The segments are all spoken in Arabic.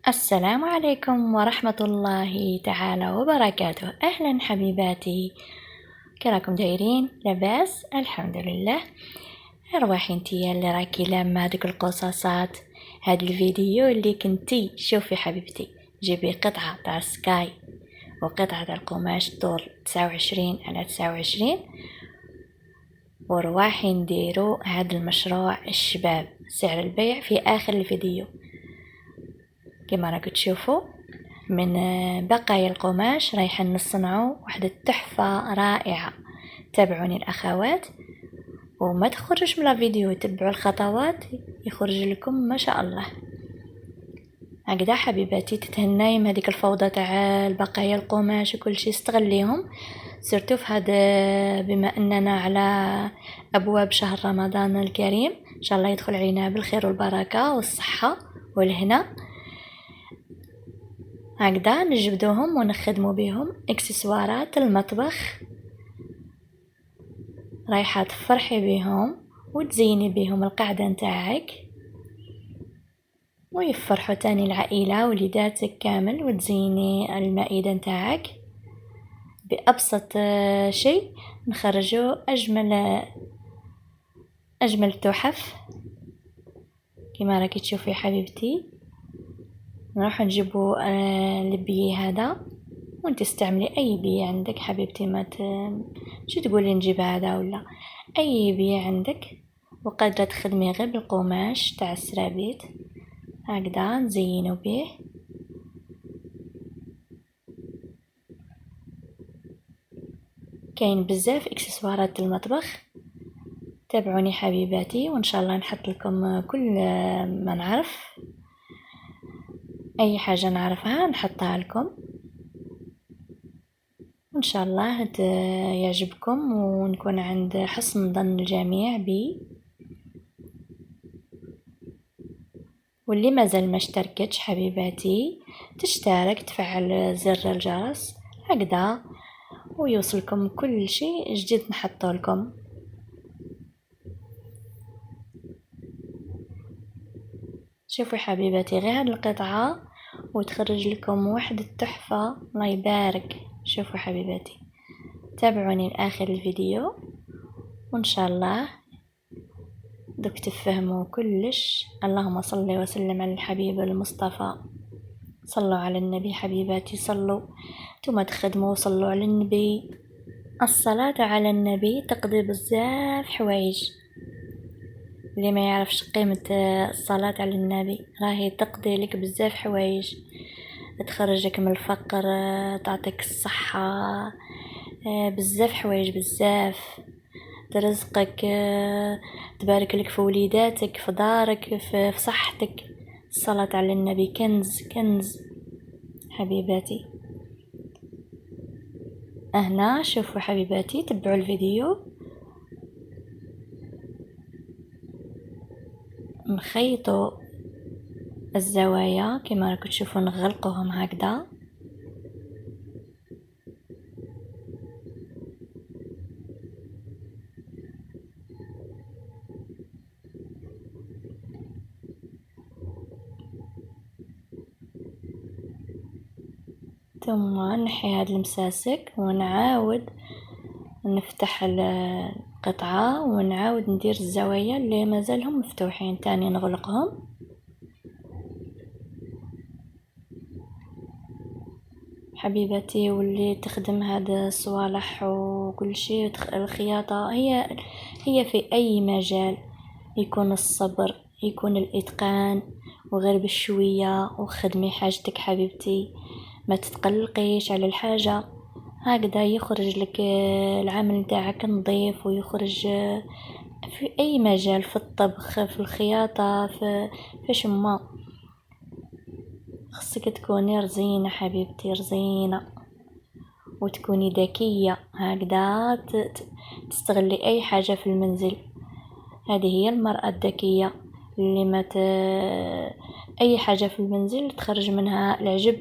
السلام عليكم ورحمة الله تعالى وبركاته. أهلا حبيباتي، كراكم دايرين؟ لاباس الحمد لله. ارواحي انتيا اللي راكي لما هذوك القصصات. هاد الفيديو اللي كنتي شوفي حبيبتي، جيبي قطعة تاع سكاي وقطعة تاع القماش طول 29 على 29 ورواحي نديرو هاد المشروع الشباب. سعر البيع في آخر الفيديو. كما راكم تشوفوا من بقايا القماش رايحة نصنعوا واحدة تحفة رائعة. تابعوني الأخوات وما تخرجش من الفيديو، تبعوا الخطوات يخرج لكم ما شاء الله. هكذا حبيباتي تتهناي من هذيك الفوضى تاع البقايا القماش وكل شيء، استغليهم سيرتو في هذا بما اننا على ابواب شهر رمضان الكريم. ان شاء الله يدخل علينا بالخير والبركه والصحه والهنا. هكذا نجبدوهم ونخدموا بهم اكسسوارات المطبخ، رايحه تفرحي بهم وتزيني بهم القعده نتاعك ويفرحوا تاني العائله وليداتك كامل، وتزيني المائده نتاعك بأبسط شيء. نخرجوا أجمل تحف كما راكي تشوفي حبيبتي. نروح نجيبوا البي هذا وانت استعملي اي بي عندك حبيبتي، ما شو تقولي نجيب هذا ولا اي بي عندك، وقادره تخدمي غير بالقماش تاع السرابيت. هكذا نزينوا به. كاين بزاف اكسسوارات المطبخ، تابعوني حبيباتي وان شاء الله نحط لكم كل ما نعرف. اي حاجه نعرفها نحطها لكم وان شاء الله يعجبكم ونكون عند حسن ظن الجميع بي. واللي مازال ما اشتركتش حبيباتي تشترك، تفعل زر الجرس هكذا ويوصلكم كل شيء جديد نحطه لكم. شوفوا حبيباتي غير هذه القطعه وتخرج لكم واحد التحفه، الله يبارك. شوفوا حبيباتي تابعوني لاخر الفيديو وان شاء الله دوك تفهموا كلش. اللهم صل وسلم على الحبيب المصطفى. صلوا على النبي حبيباتي، صلوا ثم تخدموا صلوا على النبي. الصلاة على النبي تقضي بزاف حوايج. اللي ما يعرفش قيمة الصلاة على النبي راهي تقضي لك بزاف حوايج، تخرجك من الفقر، تعطيك الصحة، بزاف حوايج بزاف، ترزقك، تبارك لك في وليداتك في دارك في صحتك. الصلاة على النبي كنز كنز حبيباتي. هنا شوفوا حبيباتي تبعوا الفيديو. نخيطوا الزوايا كما راكم تشوفوا، نغلقوهم هكذا. ثم نحي هذا المساسك ونعاود نفتح القطعة ونعاود ندير الزوايا اللي مازالهم مفتوحين تاني نغلقهم. حبيبتي واللي تخدم هذا الصوالح وكل شيء، الخياطة هي في أي مجال يكون الصبر، يكون الإتقان، وغير بشوية وخدمي حاجتك حبيبتي، ما تتقلقيش على الحاجة. هكذا يخرج لك العمل نتاعك نظيف، ويخرج في أي مجال، في الطبخ، في الخياطة، في شما خصك تكوني رزينة حبيبتي، رزينة وتكوني ذكية. هكذا تستغلي أي حاجة في المنزل. هذه هي المرأة الذكية اللي ما أي حاجة في المنزل تخرج منها العجب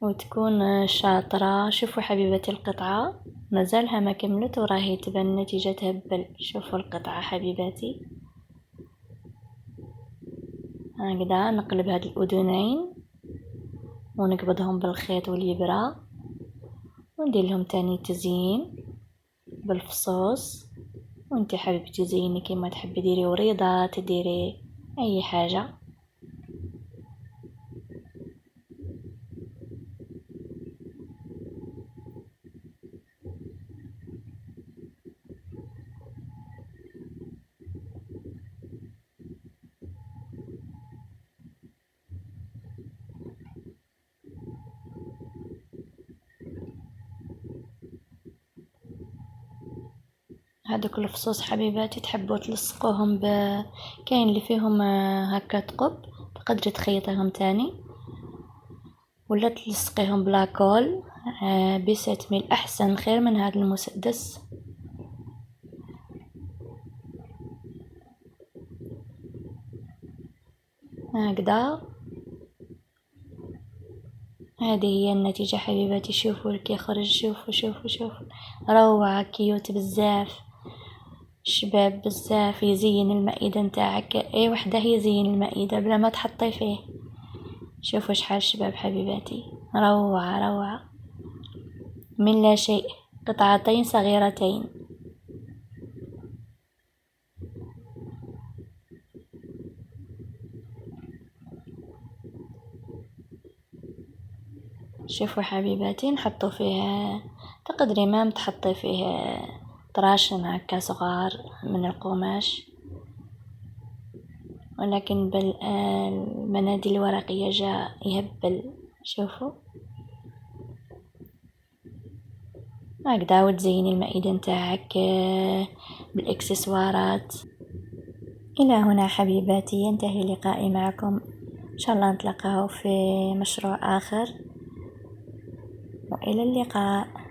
وتكون شاطرة. شوفوا حبيبتي القطعة مازالها ما كملت وراهي تبان نتيجتها بل. شوفوا القطعة حبيباتي، هكذا نقلب هاد الأذنين ونقبضهم بالخيط والإبرة وندير لهم تاني تزيين بالفصوص. وانتي حبيبتي زيني كيما تحبي، ديري وريضة، تديري اي حاجة. هذوك الفصوص حبيباتي تحبوا تلصقوهم كاين اللي فيهم هكا ثقب، تقدري تخيطيهم تاني ولا تلصقيهم بلاكول بسات ميل احسن خير من هذا المسدس. هكذا هذه هي النتيجة حبيباتي. شوفوا كي يخرج، شوفوا شوفوا شوفوا، روعة، كيوت بزاف، شباب بزاف، يزين المائدة نتاعك. اي وحده يزين المائدة بلا ما تحطي فيه. شوفوا شحال شباب حبيباتي، روعة روعة من لا شيء، قطعتين صغيرتين. شوفوا حبيباتي، نحطوا فيه تقدري ما تحطي فيه طراشن هكا صغار من القماش، ولكن بالمناديل الورقية جاء يهبل. شوفوا هكذا، وتزيني المائدة نتاعك بالاكسسوارات. الى هنا حبيباتي ينتهي لقائي معكم، ان شاء الله نتلاقاو في مشروع اخر، والى اللقاء.